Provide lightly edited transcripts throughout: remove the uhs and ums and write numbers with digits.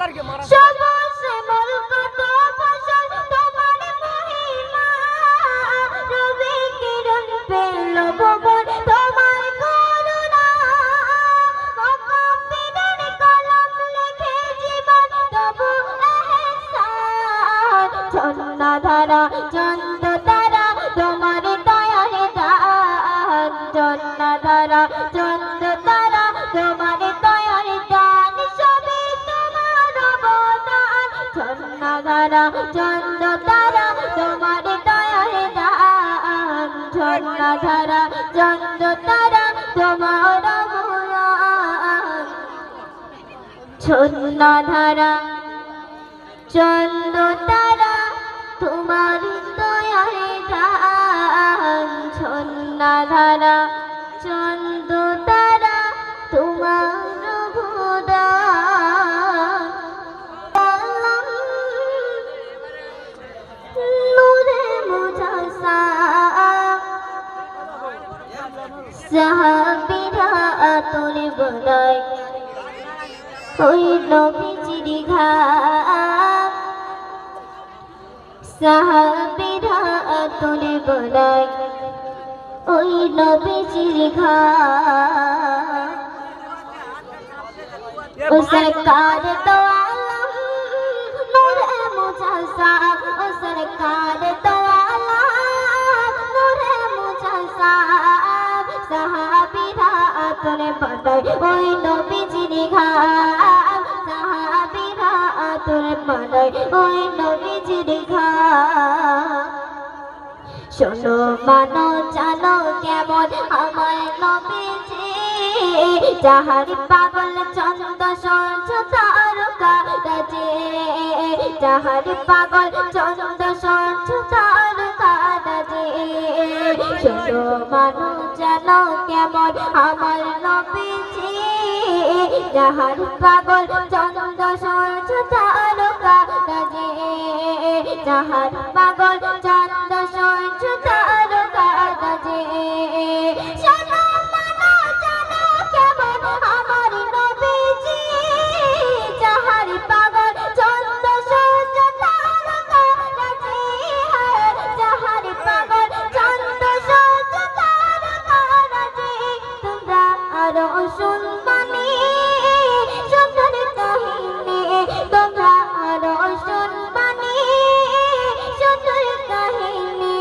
সবুজ শ্যামল কত ফসল তোমার মহিমা, রবি কিরণ পেল ভুবন তোমার করুণা, মুকাব্বিরের কলম লেখে জীবন তবু এহসান, ঝর্ণা ধারা চন্দ্র তারা তোমার দয়ার দান, ঝর্ণা ধারা চন্দ্র তারা তোমার দয়ার দান, সবই তোমার অবদান, ঝর্ণা ধারা চন্দ্র তারা তোমার দয়ার দান, ঝর্ণা ধারা চন্দ্র তারা তোমার অবদান, ঝর্ণা ধারা চন্দ্র তারা তোমার দয়ার দান, ঝর্ণা ধারা চন্দ্র তারা তোমার অবদান, নূরে মুজাসসাম, সাহাবীরা আতরে বানায় ওই নবীজির ঘাম, সাহাবীরা আতরে বানায় ওই নবীজির ঘাম, ও সরকার তো আলম নূরে মুজাসসাম, ও সরকার তো আলম নূরে মুজাসসাম, সাহাবীরা আতরে বানায় ওই নবীজির ঘাম, সাহাবীরা আতরে বানায় ওই নবীজির ঘাম, শোনো মানো জানো কেমন আমার নবীজি, যাহার পাগল চন্দ্র সূর্য তারকা রাজে, যাহার পাগল চন্দ্র সূর্য তারকা রাজে, শোনো মানো জানো কেমন আমার নবীজি, যাহার পাগল চন্দ্র সূর্য তারকা রাজে, যাহার পাগল চন্দ্র সূর্য তারকা রাজে, শোনো মানো জানো কেমন আমার নবীজি, যাহার পাগল চন্দ্র সূর্য তারকা রাজে, যাহার পাগল চন্দ্র সূর্য তারকা রাজে, তোমরা আরো শুনবানি সুন্দর কাহিনী, তোমরা আরো শুনবানি সুন্দর কাহিনী,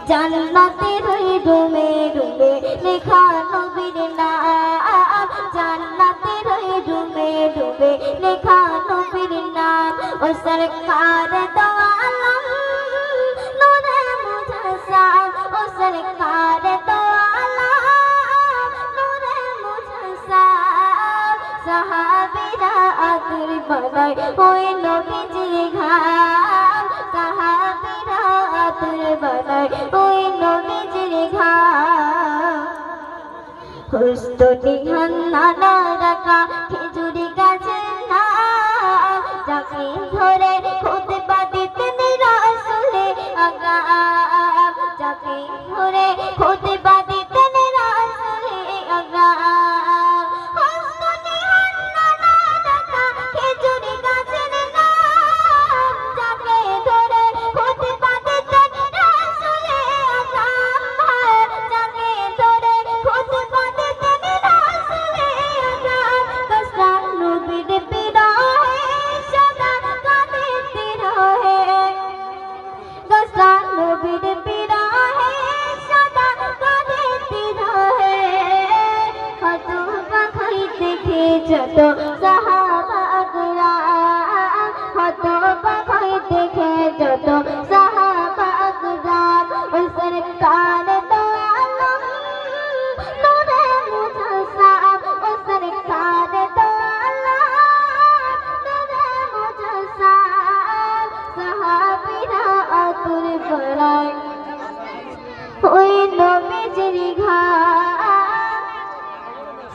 জান্নাতের রুমে রুমে লেখা নবীর নাম, জান্নাতের রুমে রুমে লেখা নবীর নাম, ও সরকার তো আলম নূরে মুজাসসাম, ও সরকার তো আলম নূরে মুজাসসাম, সাহাবীরা আতরে বানায় ওই নবীজির ঘাম, সাহাবীরা আতরে বানায় ওই নবীজির ঘাম, হুস্ত নিহান নানা রাখা খেজুরি গাছের নাম, যাকে ধরে খুতবা দিতেন রাসূলে আকরাম, যাকে ধরে খুতবা দিতেন রাসূলে আকরাম, হুস্ত নিহান নানা রাখা খেজুরি গাছের নাম, যাকে ধরে খুতবা দিতেন রাসূলে আকরাম, যাকে ধরে খুতবা দিতেন রাসূলে আকরাম, কসরা নবীর বিরহে সদা কাঁদিতে রহে, কসরা নবীর বিরহে সদা কাঁদিতে রহে, কত পাখাই দেখে যত সাহাবা আকরাম, কত পাখাই দেখে যত সাহাবা আকরাম, ও সরকার তো আলম নূরে মুজাসসাম, ও সরকার তো আলম নূরে মুজাসসাম, সাহাবীরা আতরে বানায় ওই নবীজির ঘাম,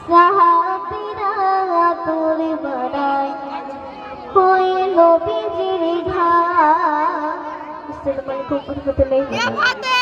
সাহাবীরা আতরে বানায় ওই নবীজির ঘাম। আসসালামু আলাইকুম ওয়া রাহমাতুল্লাহি ওয়া বারাকাতুহু।